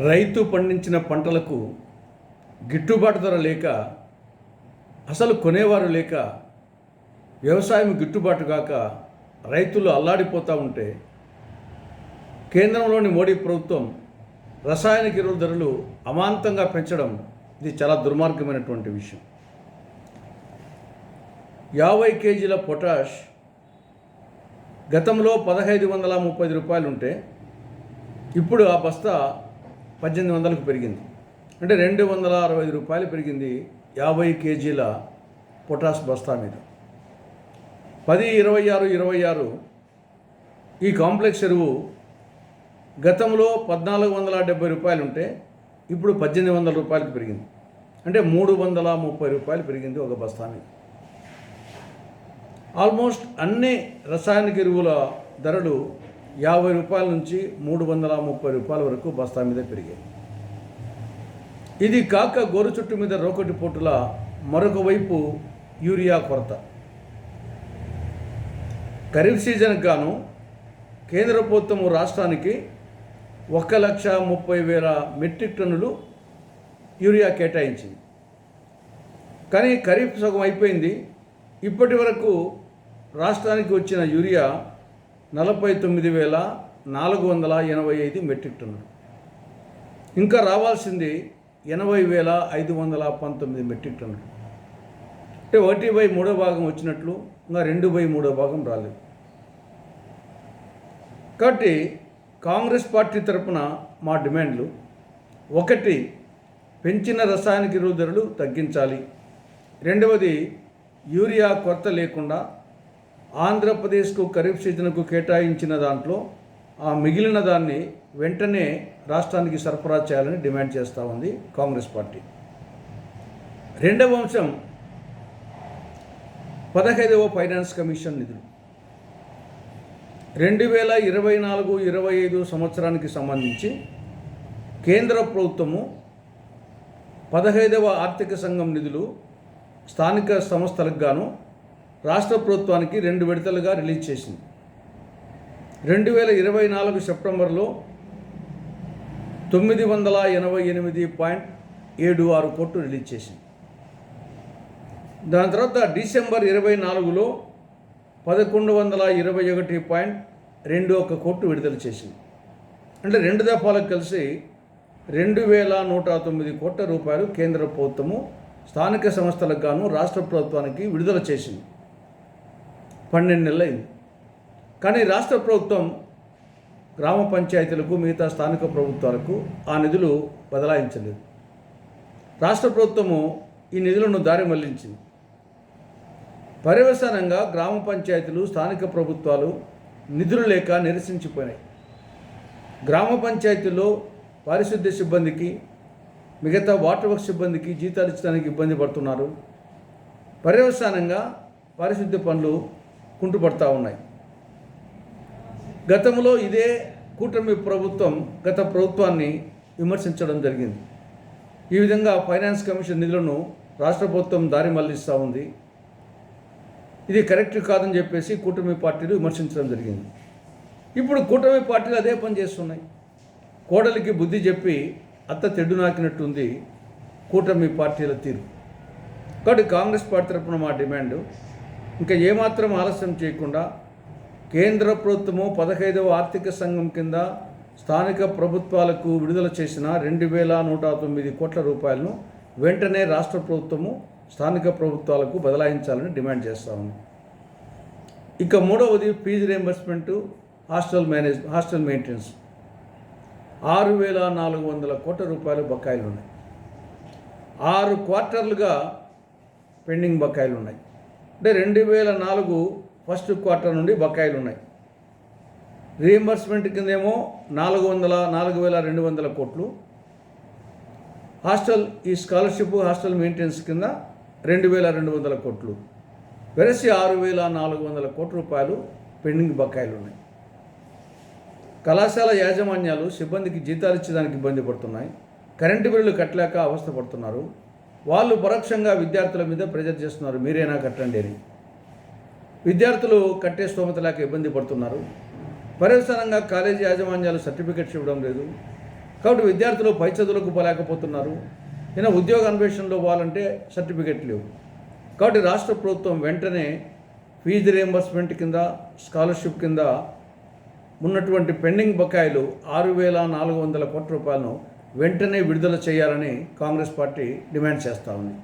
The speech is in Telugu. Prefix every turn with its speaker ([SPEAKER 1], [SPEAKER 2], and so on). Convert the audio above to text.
[SPEAKER 1] రైతు పండించిన పంటలకు గిట్టుబాటు ధర లేక, అసలు కొనేవారు లేక, వ్యవసాయం గిట్టుబాటు కాక రైతులు అల్లాడిపోతూ ఉంటే కేంద్రంలోని మోడీ ప్రభుత్వం రసాయనిక ఎరువుల ధరలు అమాంతంగా పెంచడం ఇది చాలా దుర్మార్గమైనటువంటి విషయం. 50 కేజీల పొటాష్ గతంలో 1530 రూపాయలు ఉంటే ఇప్పుడు ఆ బస్తా 1800కు పెరిగింది. అంటే 265 రూపాయలు పెరిగింది 50 కేజీల పొటాష్ బస్తా మీద. 10-26 ఈ కాంప్లెక్స్ ఎరువు గతంలో 1470 రూపాయలు ఉంటే ఇప్పుడు 1800 రూపాయలకు పెరిగింది. అంటే 330 రూపాయలు పెరిగింది ఒక బస్తా మీద. ఆల్మోస్ట్ అన్ని రసాయనిక ఎరువుల ధరలు 50 రూపాయల నుంచి 330 రూపాయల వరకు బస్తా మీద పెరిగాయి. ఇది కాక గోరు చుట్టు మీద రోకటి పోటుల మరొక వైపు యూరియా కొరత. ఖరీఫ్ సీజన్కి గాను కేంద్ర ప్రభుత్వం రాష్ట్రానికి 1,30,000 మెట్రిక్ టన్నులు యూరియా కేటాయించింది. కానీ ఖరీఫ్ సగం అయిపోయింది. ఇప్పటి వరకు రాష్ట్రానికి వచ్చిన యూరియా 49,485 మెట్రిక్ టన్నులు. ఇంకా రావాల్సింది 80,519 మెట్రిక్ టన్నులు. అంటే 1/3 వచ్చినట్లు, ఇంకా 2/3 రాలేదు. కాబట్టి కాంగ్రెస్ పార్టీ తరఫున మా డిమాండ్లు: 1, పెంచిన రసాయనిక ఎరువుల ధరలు తగ్గించాలి. 2, యూరియా కొరత లేకుండా ఆంధ్రప్రదేశ్కు ఖరీఫ్ సీజన్కు కేటాయించిన దాంట్లో ఆ మిగిలిన దాన్ని వెంటనే రాష్ట్రానికి సరఫరా చేయాలని డిమాండ్ చేస్తూ ఉంది కాంగ్రెస్ పార్టీ. 2వ అంశం 15వ ఫైనాన్స్ కమిషన్ నిధులు. 2024-25 సంవత్సరానికి సంబంధించి కేంద్ర ప్రభుత్వము 15వ ఆర్థిక సంఘం నిధులు స్థానిక సంస్థలకు గాను రాష్ట్ర ప్రభుత్వానికి 2 విడతలుగా రిలీజ్ చేసింది. 2024 సెప్టెంబర్లో 988.76 కోట్లు రిలీజ్ చేసింది. దాని తర్వాత డిసెంబర్ 24లో 1121.21 కోట్లు విడుదల చేసింది. అంటే 2 దఫాలకు కలిసి 2,109 కోట్ల రూపాయలు కేంద్ర ప్రభుత్వము స్థానిక సంస్థలకు గాను రాష్ట్ర ప్రభుత్వానికి విడుదల చేసింది. 12 నెలలైంది. కానీ రాష్ట్ర ప్రభుత్వం గ్రామ పంచాయతీలకు, మిగతా స్థానిక ప్రభుత్వాలకు ఆ నిధులు బదలాయించలేదు. రాష్ట్ర ప్రభుత్వము ఈ నిధులను దారి మళ్లించింది. పర్యవసానంగా గ్రామ పంచాయతీలు, స్థానిక ప్రభుత్వాలు నిధులు లేక నిరసించిపోయినాయి. గ్రామ పంచాయతీల్లో పారిశుద్ధ్య సిబ్బందికి, మిగతా వాటర్ వర్క్ సిబ్బందికి జీతాలు ఇచ్చడానికి ఇబ్బంది పడుతున్నారు. పర్యవసానంగా పారిశుద్ధ్య పనులు కుంటుపడతా ఉన్నాయి. గతంలో ఇదే కూటమి ప్రభుత్వం గత ప్రభుత్వాన్ని విమర్శించడం జరిగింది. ఈ విధంగా ఫైనాన్స్ కమిషన్ నిధులను రాష్ట్ర ప్రభుత్వం దారి మళ్లిస్తూ ఉంది, ఇది కరెక్ట్ కాదని చెప్పేసి కూటమి పార్టీలు విమర్శించడం జరిగింది. ఇప్పుడు కూటమి పార్టీలు అదే పని చేస్తున్నాయి. కోడలికి బుద్ధి చెప్పి అత్త తెడ్డు నాకినట్టుంది కూటమి పార్టీల తీరు. కాబట్టి కాంగ్రెస్ పార్టీ తరఫున మా డిమాండ్: ఇంకా ఏమాత్రం ఆలస్యం చేయకుండా కేంద్ర ప్రభుత్వము 15వ ఆర్థిక సంఘం కింద స్థానిక ప్రభుత్వాలకు విడుదల చేసిన 2,109 కోట్ల రూపాయలను వెంటనే రాష్ట్ర ప్రభుత్వము స్థానిక ప్రభుత్వాలకు బదలాయించాలని డిమాండ్ చేస్తా ఉంది. ఇక 3వది ఫీజు రియంబర్స్మెంటు, హాస్టల్ మెయింటెనెన్స్. 6,400 కోట్ల రూపాయలు బకాయిలు ఉన్నాయి. 6 క్వార్టర్లుగా పెండింగ్ బకాయిలు ఉన్నాయి. అంటే 2004 ఫస్ట్ క్వార్టర్ నుండి బకాయిలు ఉన్నాయి. రీఎంబర్స్మెంట్ కిందేమో 4,200 కోట్లు, ఈ స్కాలర్షిప్ హాస్టల్ మెయింటెనెన్స్ కింద 2,200 కోట్లు, వెరసి 6,400 కోట్ల రూపాయలు పెండింగ్ బకాయిలు ఉన్నాయి. కళాశాల యాజమాన్యాలు సిబ్బందికి జీతాలు ఇచ్చేదానికి ఇబ్బంది పడుతున్నాయి. కరెంటు బిల్లులు కట్టలేక అవస్థ పడుతున్నారు. వాళ్ళు పరోక్షంగా విద్యార్థుల మీద ప్రెజర్ చేస్తున్నారు, మీరైనా కట్టండి అని. విద్యార్థులు కట్టే స్తోమత లేక ఇబ్బంది పడుతున్నారు. పర్యవసానంగా కాలేజీ యాజమాన్యాలు సర్టిఫికెట్స్ ఇవ్వడం లేదు. కాబట్టి విద్యార్థులు పై చదువులకు పోలేకపోతున్నారు. అయినా ఉద్యోగ అన్వేషణలో పోవాలంటే సర్టిఫికెట్ లేవు. కాబట్టి రాష్ట్ర ప్రభుత్వం వెంటనే ఫీజు రియంబర్స్మెంట్ కింద, స్కాలర్షిప్ కింద ఉన్నటువంటి పెండింగ్ బకాయిలు 6,400 కోట్ల రూపాయలను వెంటనే విడుదల చేయాలని కాంగ్రెస్ పార్టీ డిమాండ్ చేస్తూ ఉంది.